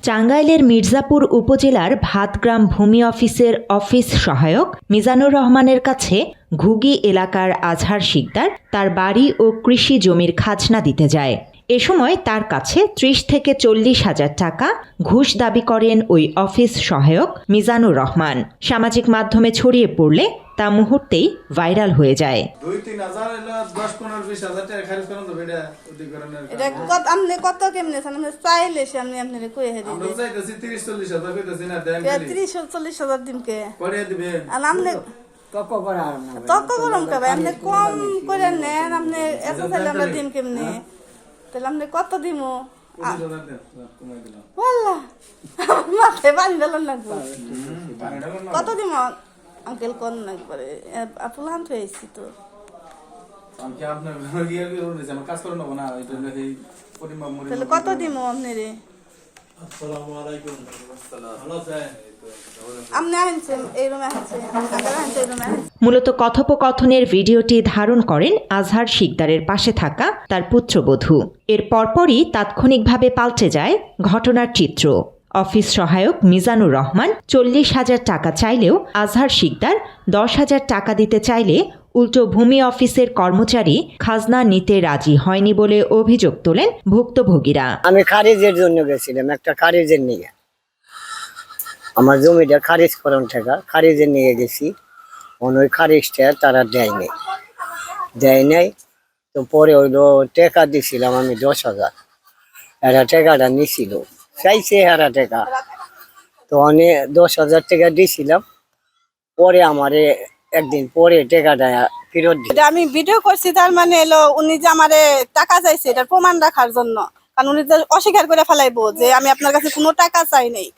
টাঙ্গাইলের মির্জাপুর উপজেলার ভাতগ্রাম ভূমি অফিসের অফিস সহায়ক মিজানুর রহমানের কাছে ঘুগি এলাকার আজহার শিকদার তার বাড়ি ও কৃষি জমির খাজনা দিতে যায়। এ সময় তার কাছে ৩০ থেকে ৪০ হাজার টাকা ঘুষ দাবি করেন ওই অফিস সহায়ক মিজানুর রহমান। সামাজিক মাধ্যমে ছড়িয়ে পড়লে তা মুহূর্তেই ভাইরাল হয়ে যায়। কত দিমো মাথায় বান দিলাম না কত দিমো আঙ্কেল কোন না করে আপুলান হয়েছি তো তাহলে কত দিমো আপনারে মূলত কথোপকথনের ভিডিওটি ধারণ করেন আজহার শিকদারের পাশে থাকা তার পুত্রবধূ। এর পরপরই তাৎক্ষণিকভাবে পাল্টে যায় ঘটনার চিত্র। অফিস সহায়ক মিজানুর রহমান ৪০ হাজার টাকা চাইলেও আজহার শিকদার ১০ হাজার টাকা দিতে চাইলে উল্টো ভূমি অফিসের কর্মচারী খাজনা নিতে রাজি হয়নি বলে অভিযোগ তোলেন ভুক্তভোগীরা। আমি খারিজের জন্য গেছিলাম, একটা খারিজের নিয়ে আমার জমিটা খারিজ করণ টাকা খারিজের নিয়ে গেছি। ওই খারিজটা তারা দেয় নাই তো পরে হইলো টাকা দিছিলাম আমি ১০,০০০। এরা টাকাটা নিছিল, চাইছে এরা টাকা, তো অনেক ১০,০০০ টাকা দিছিলাম। পরে আমারে একদিন পরে টাকাটা ফেরত দিই। আমি ভিডিও করছি, তার মানে এলো উনি যে আমারে টাকা চাইছে এটার প্রমাণ রাখার জন্য, কারণ উনি তো অস্বীকার করে ফেলাইবো যে আমি আপনার কাছে কোনো টাকা চাই নাই।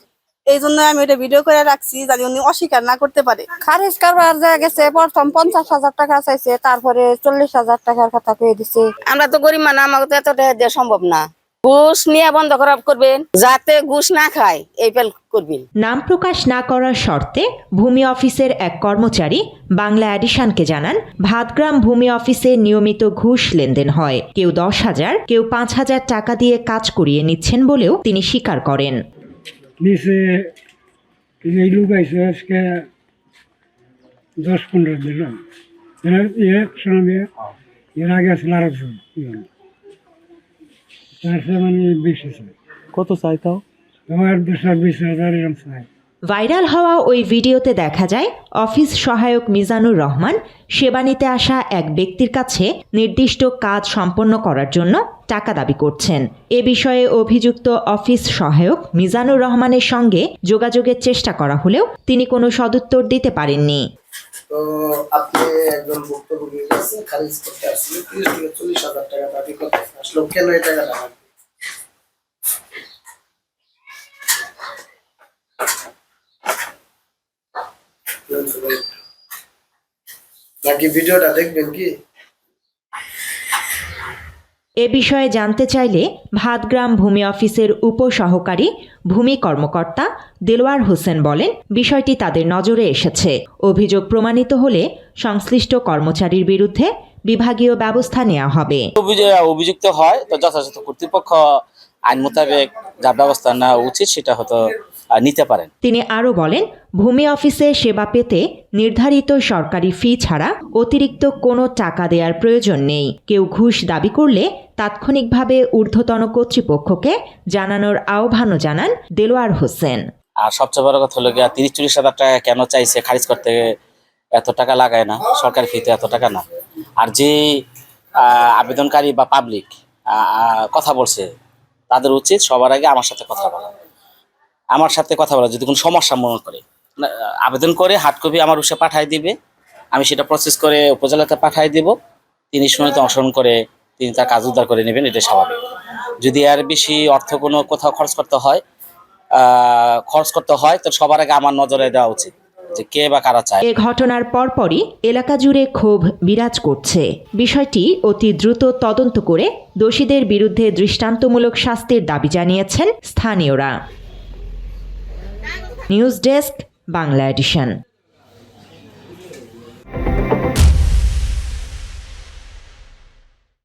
এই জন্য আমি এটা ভিডিও করে রাখছি যাতে উনি অস্বীকার না করতে পারে। খারিজ করবার যা গেছে প্রথম ৫০ হাজার টাকা চাইছে, তারপরে ৪০ হাজার টাকার কথা কয়ে দিছে। আমরা তো গরিব মানুষ, আমাকে তো এত টাকা দেওয়া সম্ভব না। ঘুষ নিয়ে বন্ধ করা করবেন, যাতে ঘুষ না খায় এই পেল করবেন। নাম প্রকাশ না করার শর্তে ভূমি অফিসের এক কর্মচারী বাংলা এডিশনকে জানান, ভাতগ্রাম ভূমি অফিসে নিয়মিত ঘুষ লেনদেন হয়। কেউ ১০,০০০, কেউ ৫,০০০ টাকা দিয়ে কাজ করিয়ে নিচ্ছেন বলেও তিনি স্বীকার করেন। নিচে এই লোক আইসে আজকে ১০-১৫ দিন এর আগে আসলে আরেকজন তার মানে বেশি কত চাই তাও আমার ২০,০০০ এরকম চাই। ভাইরাল হওয়া ওই ভিডিওতে দেখা যায় অফিস সহায়ক মিজানুর রহমান সেবা নিতে আসা এক ব্যক্তির কাছে নির্দিষ্ট কাজ সম্পন্ন করার জন্য টাকা দাবি করছেন। এ বিষয়ে অভিযুক্ত অফিস সহায়ক মিজানুর রহমানের সঙ্গে যোগাযোগের চেষ্টা করা হলেও তিনি কোনো সদুত্তর দিতে পারেননি। তো আপনি একজন ভুক্তভোগীর কাছে খারিজ করতে আসলে ৩০ থেকে ৪০ হাজার টাকা দাবি করতে আসলে কেন এই টাকাটা নাকি ভিডিওটা দেখবেন কি? এ বিষয়ে জানতে চাইলে ভাতগ্রাম ভূমি অফিসের উপসহকারী ভূমি কর্মকর্তা দেলোয়ার হোসেন বলেন, বিষয়টি তাদের নজরে এসেছে। অভিযোগ প্রমাণিত হলে সংশ্লিষ্ট কর্মচারীর বিরুদ্ধে বিভাগীয় ব্যবস্থা নেওয়া হবে। অভিযুক্ত হয় তো যথাযথ কর্তৃপক্ষ আইন মোতাবেক যা ব্যবস্থা নেওয়া উচিত সেটা হয়তো নিতে পারেন। তিনি আরও বলেন, ভূমি অফিসে সেবা পেতে নির্ধারিত সরকারি ফি ছাড়া অতিরিক্ত কোনো টাকা দেওয়ার প্রয়োজন নেই। কেউ ঘুষ দাবি করলে তাৎক্ষণিকভাবে ঊর্ধ্বতন কর্তৃপক্ষকে জানানোর আহ্বানও জানান দেলোয়ার হোসেন। আর সবচেয়ে বড় কথা হলো ৩০-৪০ হাজার টাকা কেন চাইছে, খারিজ করতে এত টাকা লাগায় না, সরকারি ফিতে এত টাকা না। আর যে আবেদনকারী বা পাবলিক কথা বলছে তাদের উচিত সবার আগে আমার সাথে কথা বলা। যদি কোনো সমস্যা মনে করে আবেদন করে হার্ড কপি আমার অফিসে পাঠিয়ে দিবে, আমি সেটা প্রসেস করে উপজেলাতে পাঠিয়ে দেব। তিনি শুনানিতে অংশগ্রহণ করে তিনি তার কাজ উদ্ধার করে নেবেন, এটা স্বাভাবিক। যদি এর বেশি অর্থ কোনো কোথাও খরচ করতে হয় তো সবার আগে আমার নজরে দেওয়া উচিত যে কে বা কারা চায়। এ ঘটনার পরপরই এলাকা জুড়ে ক্ষোভ বিরাজ করছে। বিষয়টি অতি দ্রুত তদন্ত করে দোষীদের বিরুদ্ধে দৃষ্টান্তমূলক শাস্তির দাবি জানিয়েছেন স্থানীয়রা। News desk, Bangla addition.